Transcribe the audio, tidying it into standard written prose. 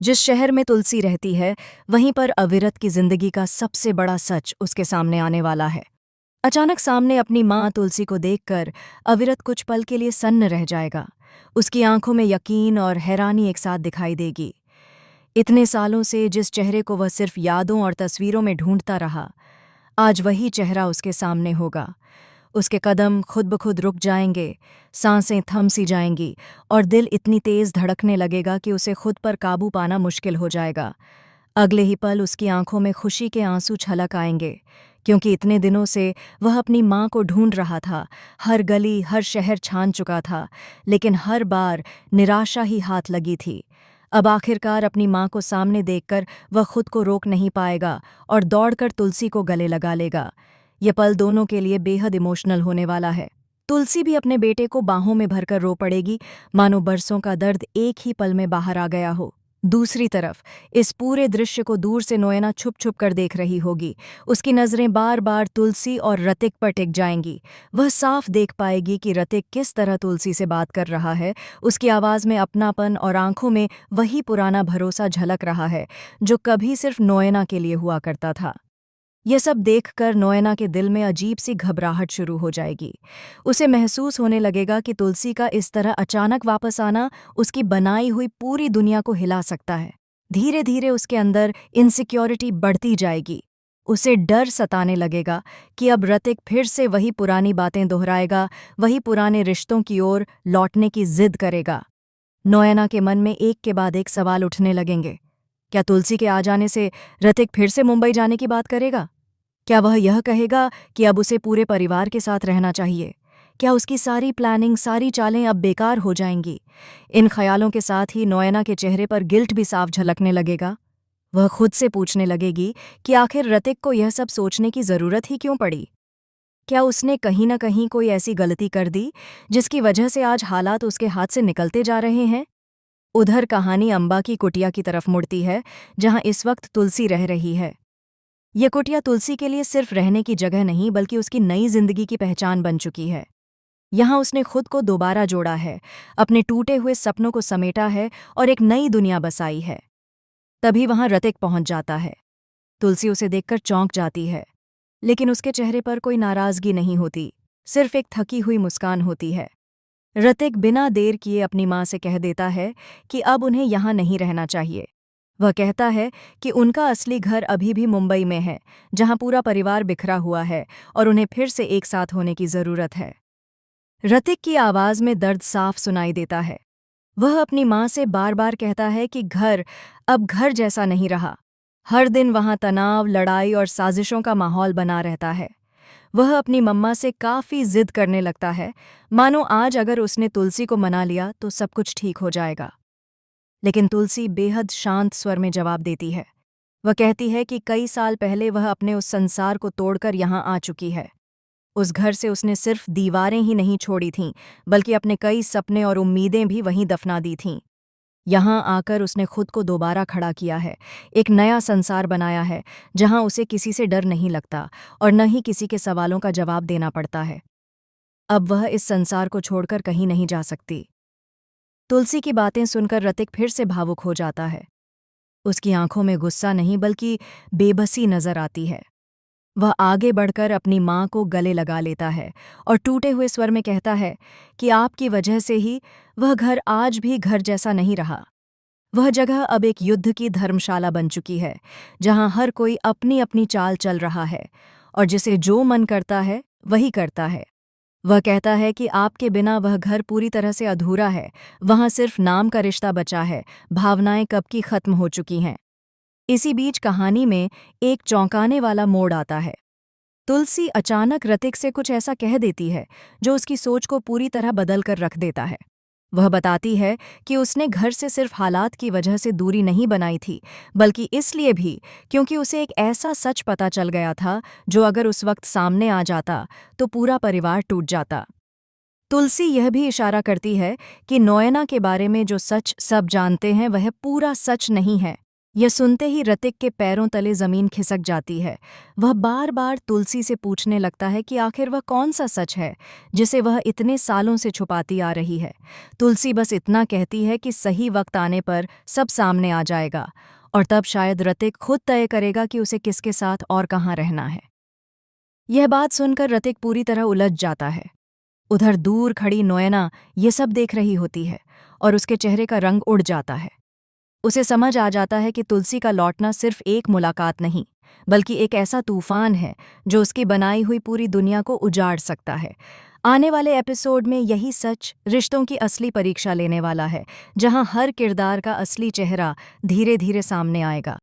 जिस शहर में तुलसी रहती है, वहीं पर अविरत की जिंदगी का सबसे बड़ा सच उसके सामने आने वाला है। अचानक सामने अपनी माँ तुलसी को देखकर अविरत कुछ पल के लिए सन्न रह जाएगा। उसकी आंखों में यकीन और हैरानी एक साथ दिखाई देगी। इतने सालों से जिस चेहरे को वह सिर्फ यादों और तस्वीरों में ढूंढता रहा, आज वही चेहरा उसके सामने होगा। उसके कदम खुद ब खुद रुक जाएंगे, सांसें थम सी जाएंगी और दिल इतनी तेज धड़कने लगेगा कि उसे खुद पर काबू पाना मुश्किल हो जाएगा। अगले ही पल उसकी आंखों में खुशी के आंसू छलक आएंगे, क्योंकि इतने दिनों से वह अपनी माँ को ढूंढ रहा था। हर गली, हर शहर छान चुका था, लेकिन हर बार निराशा ही हाथ लगी थी। अब आखिरकार अपनी माँ को सामने देखकर वह खुद को रोक नहीं पाएगा और दौड़कर तुलसी को गले लगा लेगा। ये पल दोनों के लिए बेहद इमोशनल होने वाला है। तुलसी भी अपने बेटे को बाहों में भरकर रो पड़ेगी, मानो बरसों का दर्द एक ही पल में बाहर आ गया हो। दूसरी तरफ इस पूरे दृश्य को दूर से नोएना छुप छुप कर देख रही होगी। उसकी नजरें बार बार तुलसी और रतिक पर टिक जाएंगी। वह साफ देख पाएगी कि रतिक किस तरह तुलसी से बात कर रहा है। उसकी आवाज में अपनापन और आंखों में वही पुराना भरोसा झलक रहा है, जो कभी सिर्फ नोएना के लिए हुआ करता था। यह सब देखकर नोएना के दिल में अजीब सी घबराहट शुरू हो जाएगी। उसे महसूस होने लगेगा कि तुलसी का इस तरह अचानक वापस आना उसकी बनाई हुई पूरी दुनिया को हिला सकता है। धीरे धीरे उसके अंदर इनसिक्योरिटी बढ़ती जाएगी। उसे डर सताने लगेगा कि अब रतिक फिर से वही पुरानी बातें दोहराएगा, वही पुराने रिश्तों की ओर लौटने की जिद करेगा। नोएना के मन में एक के बाद एक सवाल उठने लगेंगे। क्या तुलसी के आ जाने से रतिक फिर से मुंबई जाने की बात करेगा? क्या वह यह कहेगा कि अब उसे पूरे परिवार के साथ रहना चाहिए? क्या उसकी सारी प्लानिंग, सारी चालें अब बेकार हो जाएंगी? इन ख्यालों के साथ ही नोएना के चेहरे पर गिल्ट भी साफ झलकने लगेगा। वह खुद से पूछने लगेगी कि आखिर रतिक को यह सब सोचने की जरूरत ही क्यों पड़ी? क्या उसने कहीं न कहीं कोई ऐसी गलती कर दी जिसकी वजह से आज हालात उसके हाथ से निकलते जा रहे हैं? उधर कहानी अंबा की कुटिया की तरफ मुड़ती है, जहां इस वक्त तुलसी रह रही है। ये कुटिया तुलसी के लिए सिर्फ रहने की जगह नहीं, बल्कि उसकी नई जिंदगी की पहचान बन चुकी है। यहाँ उसने खुद को दोबारा जोड़ा है, अपने टूटे हुए सपनों को समेटा है और एक नई दुनिया बसाई है। तभी वहां रतिक पहुंच जाता है। तुलसी उसे देखकर चौंक जाती है, लेकिन उसके चेहरे पर कोई नाराजगी नहीं होती, सिर्फ एक थकी हुई मुस्कान होती है। रतिक बिना देर किए अपनी माँ से कह देता है कि अब उन्हें यहाँ नहीं रहना चाहिए। वह कहता है कि उनका असली घर अभी भी मुंबई में है, जहाँ पूरा परिवार बिखरा हुआ है और उन्हें फिर से एक साथ होने की जरूरत है। रतिक की आवाज में दर्द साफ सुनाई देता है। वह अपनी माँ से बार बार कहता है कि घर अब घर जैसा नहीं रहा। हर दिन वहाँ तनाव, लड़ाई और साजिशों का माहौल बना रहता है। वह अपनी मम्मा से काफी जिद करने लगता है, मानो आज अगर उसने तुलसी को मना लिया तो सब कुछ ठीक हो जाएगा। लेकिन तुलसी बेहद शांत स्वर में जवाब देती है। वह कहती है कि कई साल पहले वह अपने उस संसार को तोड़कर यहाँ आ चुकी है। उस घर से उसने सिर्फ दीवारें ही नहीं छोड़ी थीं, बल्कि अपने कई सपने और उम्मीदें भी वहीं दफना दी थीं। यहाँ आकर उसने खुद को दोबारा खड़ा किया है, एक नया संसार बनाया है, जहाँ उसे किसी से डर नहीं लगता और न ही किसी के सवालों का जवाब देना पड़ता है। अब वह इस संसार को छोड़कर कहीं नहीं जा सकती। तुलसी की बातें सुनकर रतिक फिर से भावुक हो जाता है। उसकी आंखों में गुस्सा नहीं, बल्कि बेबसी नजर आती है। वह आगे बढ़कर अपनी माँ को गले लगा लेता है और टूटे हुए स्वर में कहता है कि आपकी वजह से ही वह घर आज भी घर जैसा नहीं रहा। वह जगह अब एक युद्ध की धर्मशाला बन चुकी है, जहाँ हर कोई अपनी अपनी चाल चल रहा है और जिसे जो मन करता है वही करता है। वह कहता है कि आपके बिना वह घर पूरी तरह से अधूरा है। वहाँ सिर्फ नाम का रिश्ता बचा है, भावनाएं कब की खत्म हो चुकी हैं। इसी बीच कहानी में एक चौंकाने वाला मोड़ आता है। तुलसी अचानक रतिक से कुछ ऐसा कह देती है जो उसकी सोच को पूरी तरह बदल कर रख देता है। वह बताती है कि उसने घर से सिर्फ हालात की वजह से दूरी नहीं बनाई थी, बल्कि इसलिए भी क्योंकि उसे एक ऐसा सच पता चल गया था जो अगर उस वक्त सामने आ जाता तो पूरा परिवार टूट जाता। तुलसी यह भी इशारा करती है कि नोएना के बारे में जो सच सब जानते हैं वह पूरा सच नहीं है। यह सुनते ही ऋतिक के पैरों तले जमीन खिसक जाती है। वह बार बार तुलसी से पूछने लगता है कि आखिर वह कौन सा सच है जिसे वह इतने सालों से छुपाती आ रही है। तुलसी बस इतना कहती है कि सही वक्त आने पर सब सामने आ जाएगा, और तब शायद ऋतिक खुद तय करेगा कि उसे किसके साथ और कहाँ रहना है। यह बात सुनकर ऋतिक पूरी तरह उलझ जाता है। उधर दूर खड़ी नोएना ये सब देख रही होती है और उसके चेहरे का रंग उड़ जाता है। उसे समझ आ जाता है कि तुलसी का लौटना सिर्फ एक मुलाकात नहीं, बल्कि एक ऐसा तूफान है जो उसकी बनाई हुई पूरी दुनिया को उजाड़ सकता है। आने वाले एपिसोड में यही सच रिश्तों की असली परीक्षा लेने वाला है, जहां हर किरदार का असली चेहरा धीरे धीरे सामने आएगा।